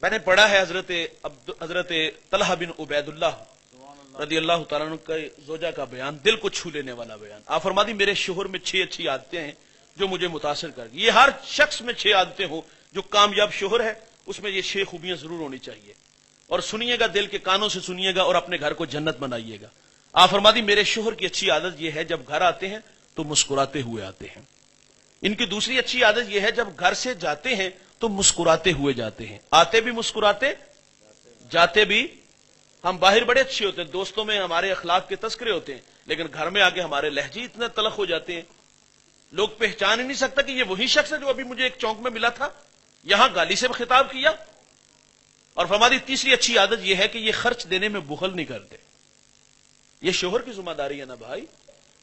میں نے پڑھا ہے حضرت طلحہ بن عبیداللہ رضی اللہ تعالیٰ عنہ کا زوجہ کا بیان، دل کو چھو لینے والا بیان۔ آپ فرما دی میرے شوہر میں 6 اچھی عادتیں ہیں جو مجھے متاثر کر گئی۔ یہ ہر شخص میں 6 عادتیں ہوں، جو کامیاب شوہر ہے اس میں یہ 6 خوبیاں ضرور ہونی چاہیے۔ اور سنیے گا، دل کے کانوں سے سنیے گا اور اپنے گھر کو جنت بنائیے گا۔ آپ فرما دی میرے شوہر کی اچھی عادت یہ ہے جب گھر آتے ہیں تو مسکراتے ہوئے آتے ہیں۔ ان کی دوسری اچھی عادت یہ ہے جب گھر سے جاتے ہیں تو مسکراتے ہوئے جاتے ہیں، آتے بھی مسکراتے جاتے بھی۔ ہم باہر بڑے اچھے ہوتے ہیں، دوستوں میں ہمارے اخلاق کے تذکرے ہوتے ہیں، لیکن گھر میں آگے ہمارے لہجے اتنے تلخ ہو جاتے ہیں لوگ پہچان ہی نہیں سکتا کہ یہ وہی شخص ہے جو ابھی مجھے ایک چونک میں ملا تھا، یہاں گالی سے خطاب کیا۔ اور فرما دی تیسری اچھی عادت یہ ہے کہ یہ خرچ دینے میں بخل نہیں کرتے۔ یہ شوہر کی ذمہ داری ہے نا بھائی،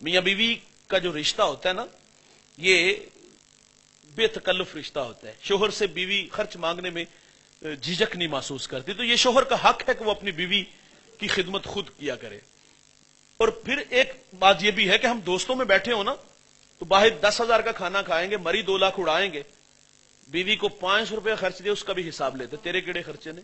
میاں بیوی کا جو رشتہ ہوتا ہے نا یہ بے تکلف رشتہ ہوتا ہے۔ شوہر سے بیوی خرچ مانگنے میں جھجک نہیں محسوس کرتی، تو یہ شوہر کا حق ہے کہ وہ اپنی بیوی کی خدمت خود کیا کرے۔ اور پھر ایک بات یہ بھی ہے کہ ہم دوستوں میں بیٹھے ہو نا تو باہر 10,000 کا کھانا کھائیں گے، مری 2 لاکھ اڑائیں گے، بیوی کو 500 روپے خرچ دے اس کا بھی حساب لیتے، تیرے کیڑے خرچے نے۔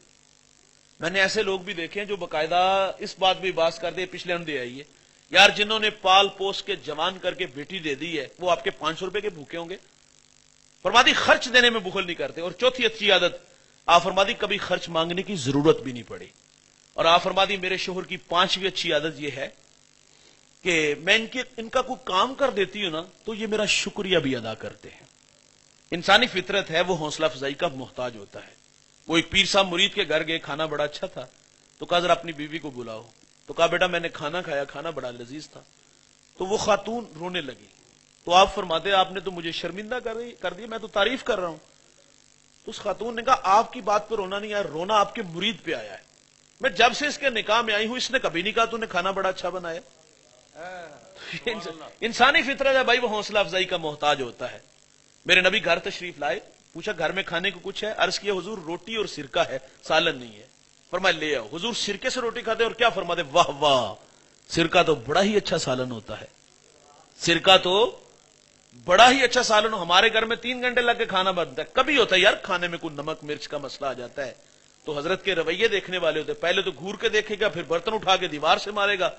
میں نے ایسے لوگ بھی دیکھے ہیں جو باقاعدہ اس بات بھی باس کر دے، پچھلے ہم دے آئیے یار جنہوں نے پال پوس کے جوان کر کے بیٹی دے دی ہے وہ آپ کے 500 روپے کے بھوکے ہوں گے۔ فرمادی خرچ دینے میں بخل نہیں کرتے۔ اور چوتھی اچھی عادت آپ فرمادی کبھی خرچ مانگنے کی ضرورت بھی نہیں پڑی۔ اور آپ فرمادی میرے شوہر کی 5ویں اچھی عادت یہ ہے کہ میں ان کا کوئی کام کر دیتی ہوں نا تو یہ میرا شکریہ بھی ادا کرتے ہیں۔ انسانی فطرت ہے، وہ حوصلہ افزائی کا محتاج ہوتا ہے۔ وہ ایک پیر صاحب مرید کے گھر گئے، کھانا بڑا اچھا تھا تو کہا ذرا اپنی بیوی کو بلاؤ، تو کہا بیٹا میں نے کھانا کھایا، کھانا بڑا لذیذ تھا۔ تو وہ خاتون رونے لگی، تو آپ فرماتے آپ نے تو مجھے شرمندہ کر دیا، میں تو تعریف کر رہا ہوں۔ تو اس خاتون نے کہا آپ کی بات پہ رونا نہیں آیا، رونا آپ کے مرید پہ آیا ہے۔ میں جب سے اس کے نکاح میں آئی ہوں اس نے کبھی نہیں کہا تو نے کھانا بڑا اچھا بنایا۔ انسانی فطرت ہے بھائی، وہ حوصلہ افزائی کا محتاج ہوتا ہے۔ میرے نبی گھر تشریف لائے، پوچھا گھر میں کھانے کو کچھ ہے؟ عرض کیا حضور روٹی اور سرکہ ہے، سالن نہیں ہے۔ فرمایا لے آؤ۔ حضور سرکے سے روٹی کھاتے اور کیا فرماتے؟ واہ واہ، سرکہ تو بڑا ہی اچھا سالن ہوتا ہے، سرکہ تو بڑا ہی اچھا سالن۔ ہمارے گھر میں 3 گھنٹے لگ کے کھانا بنتا ہے، کبھی ہوتا ہے یار کھانے میں کوئی نمک مرچ کا مسئلہ آ جاتا ہے تو حضرت کے رویے دیکھنے والے ہوتے، پہلے تو گھور کے دیکھے گا، پھر برتن اٹھا کے دیوار سے مارے گا،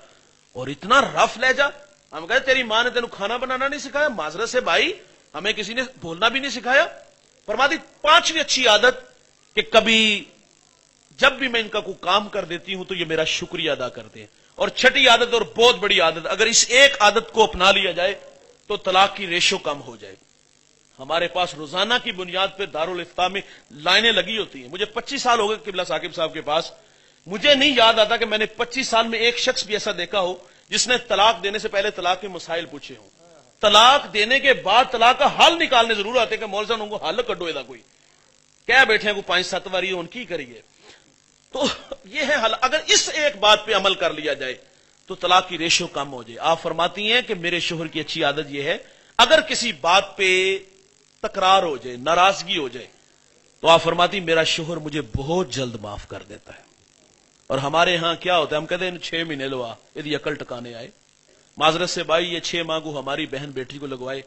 اور اتنا رف لہجہ۔ ہم کہتے تیری ماں نے تینوں کھانا بنانا نہیں سکھایا؟ معذرت سے بھائی ہمیں کسی نے بولنا بھی نہیں سکھایا۔ فرماتی 5ویں اچھی عادت کہ کبھی جب بھی میں ان کا کوئی کام کر دیتی ہوں تو یہ میرا شکریہ ادا کرتے ہیں۔ اور 6ٹھی عادت اور بہت بڑی عادت، اگر اس ایک عادت کو اپنا لیا جائے تو طلاق کی ریشو کم ہو جائے۔ ہمارے پاس روزانہ کی بنیاد پہ دارالفتاء میں لائنیں لگی ہوتی ہیں۔ مجھے 25 سال ہو گئے قبلہ ثاقب صاحب کے پاس، مجھے نہیں یاد آتا کہ میں نے 25 سال میں ایک شخص بھی ایسا دیکھا ہو جس نے طلاق دینے سے پہلے طلاق کے مسائل پوچھے ہوں۔ طلاق دینے کے بعد طلاق کا حل نکالنے ضرور آتے کہ مولوی صاحب ان کو حل کڈو دا کوئی کیا بیٹھے ہیں، کوئی 5-7 واری ان کی کریے۔ تو یہ ہے حل۔ اگر اس ایک بات پہ عمل کر لیا جائے تو طلاق کی ریشو کم ہو جائے۔ آپ فرماتی ہیں کہ میرے شوہر کی اچھی عادت یہ ہے اگر کسی بات پہ تکرار ہو جائے، ناراضگی ہو جائے تو آپ فرماتی میرا شوہر مجھے بہت جلد معاف کر دیتا ہے۔ اور ہمارے ہاں کیا ہوتا ہے، ہم کہتے ہیں 6 مہینے لوا یہ عقل ٹکانے آئے۔ معذرت سے بھائی یہ 6 ماہ کو ہماری بہن بیٹی کو لگوائے،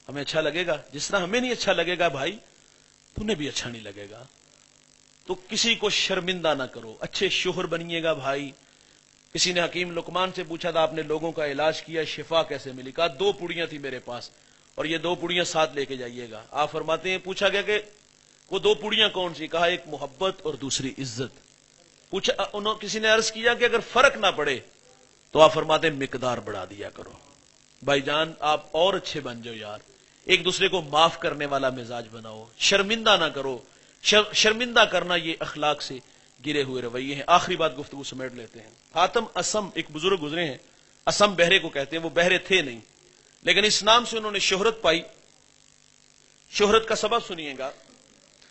ہمیں اچھا لگے گا؟ جس طرح ہمیں نہیں اچھا لگے گا بھائی تمہیں بھی اچھا نہیں لگے گا۔ تو کسی کو شرمندہ نہ کرو، اچھے شوہر بنیے گا بھائی۔ کسی نے حکیم لقمان سے پوچھا تھا آپ نے لوگوں کا علاج کیا، شفا کیسے ملی؟ کہا 2 پوڑیاں تھی میرے پاس اور یہ 2 پوڑیاں ساتھ لے کے جائیے گا۔ آپ فرماتے ہیں پوچھا گیا کہ وہ 2 پوڑیاں کون سی؟ کہا ایک محبت اور دوسری عزت۔ پوچھا کسی نے عرض کیا کہ اگر فرق نہ پڑے تو آپ فرماتے ہیں مقدار بڑھا دیا کرو۔ بھائی جان آپ اور اچھے بن جاؤ یار، ایک دوسرے کو معاف کرنے والا مزاج بناؤ، شرمندہ نہ کرو۔ شرمندہ کرنا یہ اخلاق سے گرے ہوئے رویے ہیں۔ آخری بات گفتگو سمیٹ لیتے ہیں۔ حاتم اسم ایک بزرگ گزرے ہیں، اسم بہرے کو کہتے ہیں، وہ بہرے تھے نہیں لیکن اس نام سے انہوں نے شہرت پائی۔ شہرت کا سبب سنیے گا،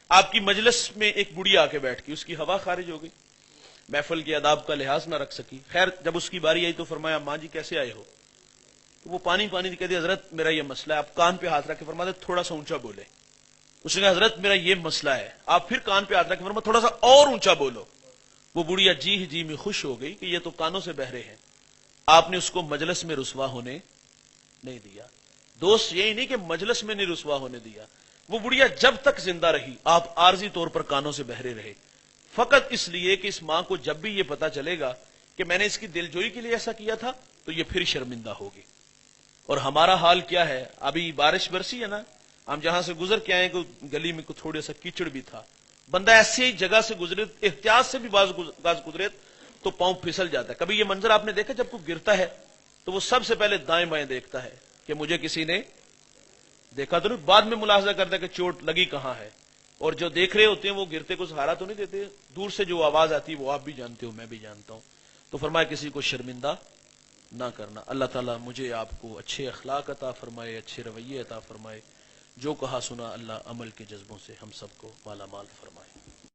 آپ کی مجلس میں ایک بڑھیا آ کے بیٹھ گئی، اس کی ہوا خارج ہو گئی، محفل کے آداب کا لحاظ نہ رکھ سکی۔ خیر جب اس کی باری آئی تو فرمایا ماں جی کیسے آئے ہو؟ تو وہ پانی کہتی حضرت میرا یہ مسئلہ ہے۔ آپ کان پہ ہاتھ رکھ کے فرماتے تھوڑا سا اونچا بولے۔ اس نے کہا حضرت میرا یہ مسئلہ ہے۔ آپ پھر کان پہ ہاتھ رکھ کے فرمایا تھوڑا سا اور اونچا بولو۔ وہ بڑھیا جی میں خوش ہو گئی کہ یہ تو کانوں سے بہرے ہیں۔ آپ نے اس کو مجلس میں رسوا ہونے نہیں دیا۔ دوست یہی نہیں کہ مجلس میں نہیں رسوا ہونے دیا، وہ بڑھیا جب تک زندہ رہی آپ عارضی طور پر کانوں سے بہرے رہے، فقط اس لیے کہ اس ماں کو جب بھی یہ پتا چلے گا کہ میں نے اس کی دل جوئی کے لیے ایسا کیا تھا تو یہ پھر شرمندہ ہوگی. اور ہمارا حال کیا ہے؟ ابھی بارش برسی ہے نا، ہم جہاں سے گزر کے آئے گلی میں تھوڑا سا کیچڑ بھی تھا، بندہ ایسے ہی جگہ سے گزرے، احتیاط سے بھی بعض گزرے تو پاؤں پھسل جاتا ہے. کبھی یہ منظر آپ نے دیکھا جب کوئی گرتا ہے تو وہ سب سے پہلے دائیں بائیں دیکھتا ہے کہ مجھے کسی نے دیکھا تو نہیں، بعد میں ملاحظہ کرتا ہے کہ چوٹ لگی کہاں ہے. اور جو دیکھ رہے ہوتے ہیں وہ گرتے کو سہارا تو نہیں دیتے، دور سے جو آواز آتی ہے وہ آپ بھی جانتے ہو، میں بھی جانتا ہوں. تو فرمایا کسی کو شرمندہ نہ کرنا. اللہ تعالیٰ مجھے آپ کو اچھے اخلاق عطا فرمائے، اچھے رویے عطا فرمائے. جو کہا سنا اللہ عمل کے جذبوں سے ہم سب کو مالا مال فرمائے.